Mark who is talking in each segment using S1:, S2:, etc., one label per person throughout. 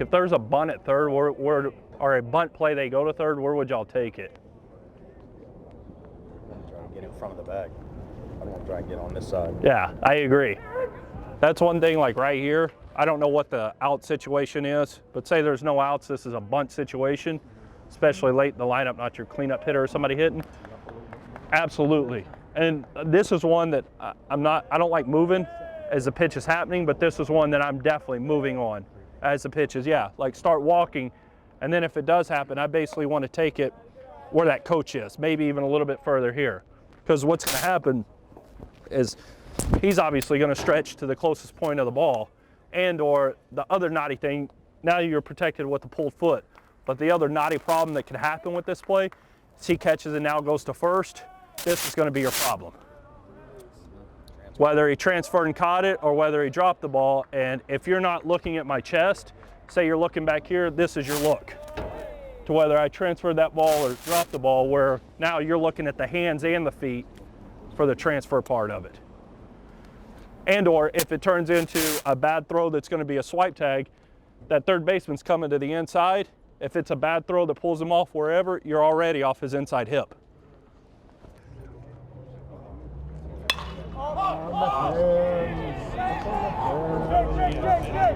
S1: Like if there's a bunt at third, or a bunt play they go to third, where would y'all take it?
S2: I'm trying to get in front of the bag. I don't want to try and get on this side.
S1: Yeah, I agree. That's one thing, like right here, I don't know what the out situation is, but say there's no outs, this is a bunt situation, especially late in the lineup, not your cleanup hitter or somebody hitting. Absolutely. And this is one that I don't like moving as the pitch is happening, but this is one that I'm definitely moving on as the pitch is, like start walking. And then if it does happen, I basically want to take it where that coach is, maybe even a little bit further here. Because what's going to happen is he's obviously going to stretch to the closest point of the ball, and or the other naughty thing, now you're protected with the pulled foot. But the other naughty problem that can happen with this play is he catches and now goes to first. This is going to be your problem. Whether he transferred and caught it or whether he dropped the ball, and if you're not looking at my chest, say you're looking back here, this is your look to whether I transferred that ball or dropped the ball, where now you're looking at the hands and the feet for the transfer part of it. And or if it turns into a bad throw that's going to be a swipe tag, that third baseman's coming to the inside. If it's a bad throw that pulls him off wherever, you're already off his inside hip.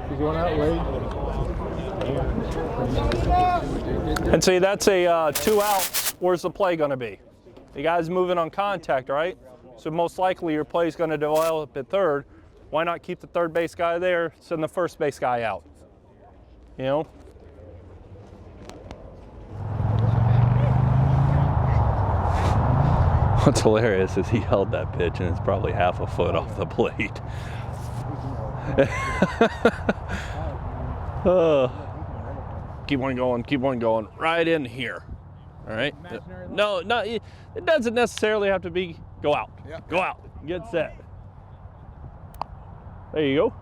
S3: He's going out late.
S1: And see, that's a 2 outs. Where's the play going to be? The guy's moving on contact, right? So most likely your play is going to develop at third. Why not keep the third base guy there, send the first base guy out? You know? What's hilarious is he held that pitch and it's probably half a foot off the plate. Keep on going, right in here. All right? No, it doesn't necessarily have to be go out. Go out, get set. There you go.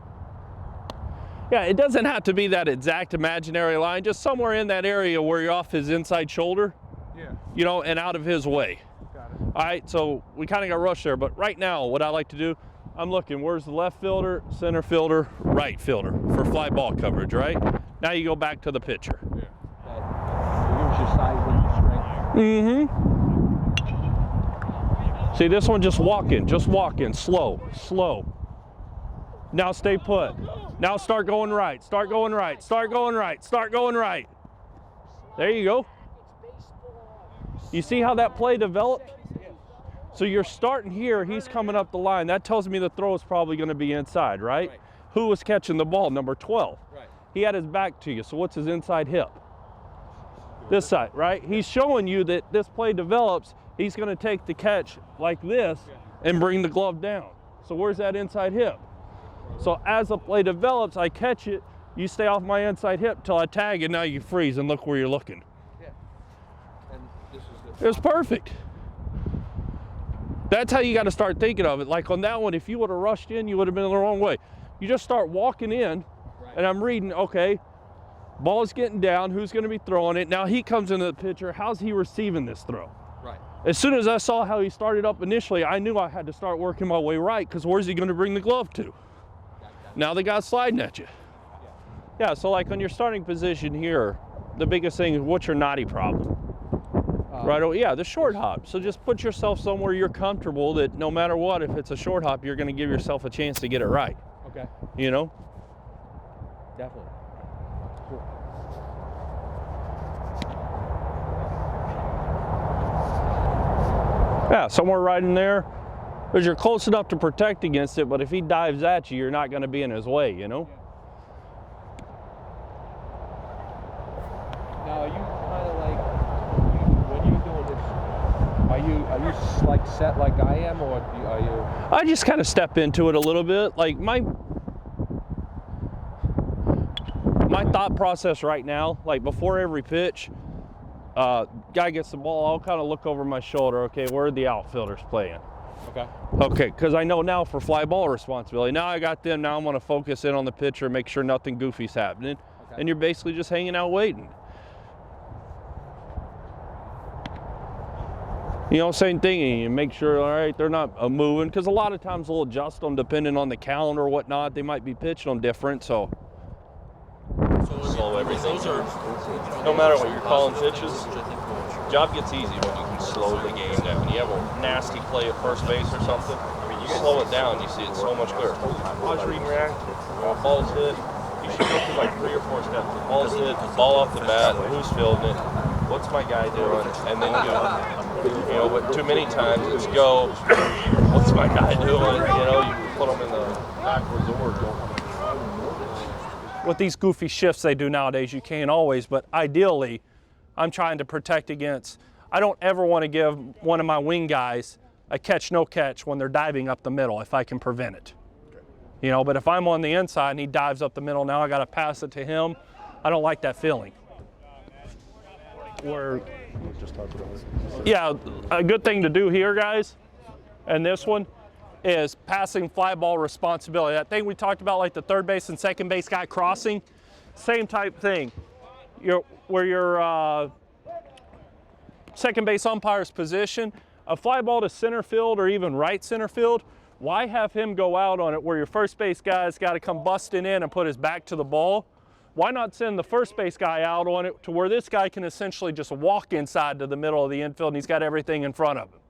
S1: Yeah, it doesn't have to be that exact imaginary line, just somewhere in that area where you're off his inside shoulder, you know, and out of his way. All right, so we kind of got rushed there, but right now what I like to do, I'm looking, where's the left fielder, center fielder, right fielder for fly ball coverage, right? Now you go back to the pitcher.
S3: Use your size and your strength.
S1: See, this one just walking, slow. Now stay put. Now start going right. There you go. You see how that play developed? So you're starting here, he's coming up the line. That tells me the throw is probably going to be inside, right? Who was catching the ball? Number 12. He had his back to you, so what's his inside hip? This side, right? He's showing you that this play develops, he's going to take the catch like this and bring the glove down. So where's that inside hip? So as the play develops, I catch it, you stay off my inside hip till I tag, and now you freeze and look where you're looking.
S3: And this is
S1: It was perfect. That's how you got to start thinking of it. Like on that one, if you would have rushed in, you would have been the wrong way. You just start walking in, and I'm reading, okay, ball's getting down, who's going to be throwing it? Now he comes into the pitcher, how's he receiving this throw? As soon as I saw how he started up initially, I knew I had to start working my way right, because where's he going to bring the glove to? Now the guy's sliding at you. Yeah, so like on your starting position here, the biggest thing is what's your naughty problem? Right, yeah, the short hop. So just put yourself somewhere you're comfortable that no matter what, if it's a short hop, you're going to give yourself a chance to get it right.
S3: Okay.
S1: You know?
S3: Definitely. Cool.
S1: Yeah, somewhere right in there, because you're close enough to protect against it, but if he dives at you, you're not going to be in his way, you know?
S3: Now, are you kind of like, when you're doing this, are you like set like I am, or are you?
S1: I just kind of step into it a little bit. Like my thought process right now, like before every pitch, guy gets the ball, I'll kind of look over my shoulder. Okay, where are the outfielders playing? Okay, because I know now for fly ball responsibility. Now I got them. Now I'm going to focus in on the pitcher, make sure nothing goofy's happening, and you're basically just hanging out waiting. You know, same thing, and you make sure, all right, they're not moving, because a lot of times they'll adjust them depending on the calendar or whatnot. They might be pitching them different, so.
S3: So
S4: slow everything. No matter what you're calling pitches, job gets easy when you can slow the game down. You have a nasty play at first base or something, you slow it down, you see it so much clearer. Watch read and react, ball's hit, you should go through like 3 or 4 steps. The ball's hit, ball off the bat, who's fielding it, what's my guy doing, and then go. But too many times it's go, what's my guy doing, you put them in the backwards order.
S1: With these goofy shifts they do nowadays, you can't always, but ideally, I'm trying to protect against, I don't ever want to give one of my wing guys a catch, no catch when they're diving up the middle if I can prevent it. But if I'm on the inside and he dives up the middle, now I got to pass it to him. I don't like that feeling. Yeah, a good thing to do here, guys, and this one, is passing fly ball responsibility. That thing we talked about, like the third base and second base guy crossing, same type thing. Where your second base umpire's position, a fly ball to center field or even right center field, why have him go out on it where your first base guy's got to come busting in and put his back to the ball? Why not send the first base guy out on it to where this guy can essentially just walk inside to the middle of the infield and he's got everything in front of him?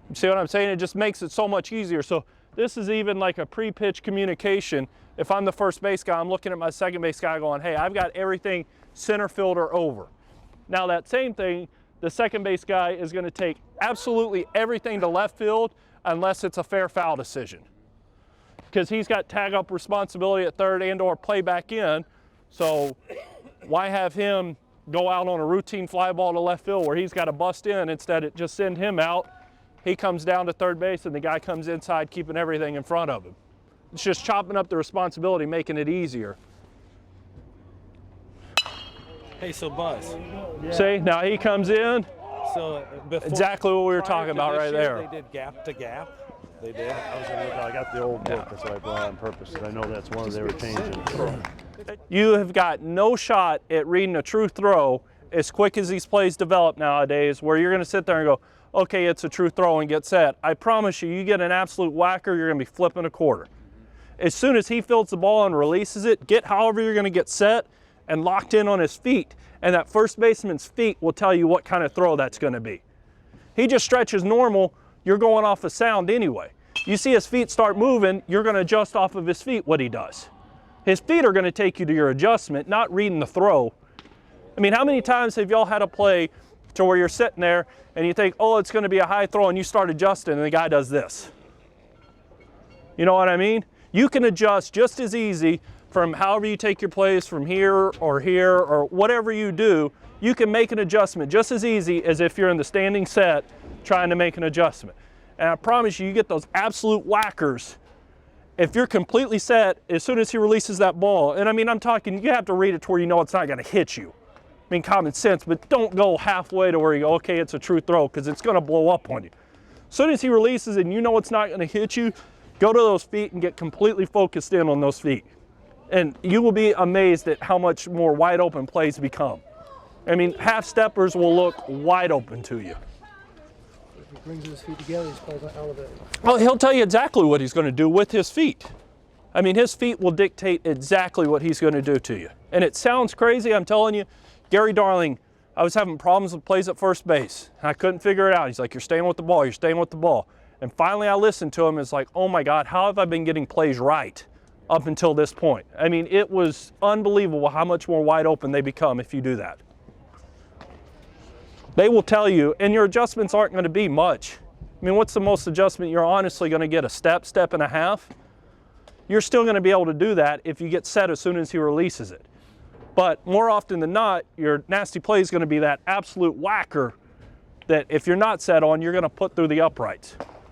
S1: You see what I'm saying? It just makes it so much easier. So this is even like a pre-pitch communication. If I'm the first base guy, I'm looking at my second base guy going, hey, I've got everything center field or over. Now that same thing, the second base guy is going to take absolutely everything to left field unless it's a fair foul decision. Because he's got tag up responsibility at third and or play back in. So why have him go out on a routine fly ball to left field where he's got to bust in? Instead, it just send him out. He comes down to third base and the guy comes inside keeping everything in front of him. It's just chopping up the responsibility, making it easier.
S5: Hey, so Buzz.
S1: Yeah. See, now he comes in.
S5: So before,
S1: exactly what we were talking about right there.
S5: They did gap to gap.
S6: They did. I got the old book, that's why I brought it on purpose. I know that's one they were changing.
S1: You have got no shot at reading a true throw as quick as these plays develop nowadays, where you're going to sit there and go, okay, it's a true throw and get set. I promise you, you get an absolute whacker, you're going to be flipping a quarter. As soon as he fields the ball and releases it, get however you're going to get set and locked in on his feet. And that first baseman's feet will tell you what kind of throw that's going to be. He just stretches normal, you're going off of sound anyway. You see his feet start moving, you're going to adjust off of his feet what he does. His feet are going to take you to your adjustment, not reading the throw. I mean, how many times have y'all had a play to where you're sitting there and you think, oh, it's going to be a high throw, and you start adjusting and the guy does this? You know what I mean? You can adjust just as easy from however you take your plays from here or whatever you do. You can make an adjustment just as easy as if you're in the standing set trying to make an adjustment. And I promise you, you get those absolute whackers if you're completely set as soon as he releases that ball. And I mean, I'm talking, you have to read it to where you know it's not going to hit you. I mean, common sense, but don't go halfway to where you go, okay, it's a true throw, because it's going to blow up on you. As soon as he releases and you know it's not going to hit you, go to those feet and get completely focused in on those feet. And you will be amazed at how much more wide open plays become. I mean, half steppers will look wide open to you.
S7: If he brings his feet together, he's probably going to elevate.
S1: Well, he'll tell you exactly what he's going to do with his feet. I mean, his feet will dictate exactly what he's going to do to you. And it sounds crazy, I'm telling you. Gary Darling, I was having problems with plays at first base. I couldn't figure it out. He's like, you're staying with the ball, you're staying with the ball. And finally I listened to him. It's like, oh my God, how have I been getting plays right up until this point? I mean, it was unbelievable how much more wide open they become if you do that. They will tell you, and your adjustments aren't going to be much. I mean, what's the most adjustment you're honestly going to get? A step, step and a half? You're still going to be able to do that if you get set as soon as he releases it. But more often than not, your nasty play is going to be that absolute whacker that if you're not set on, you're going to put through the uprights.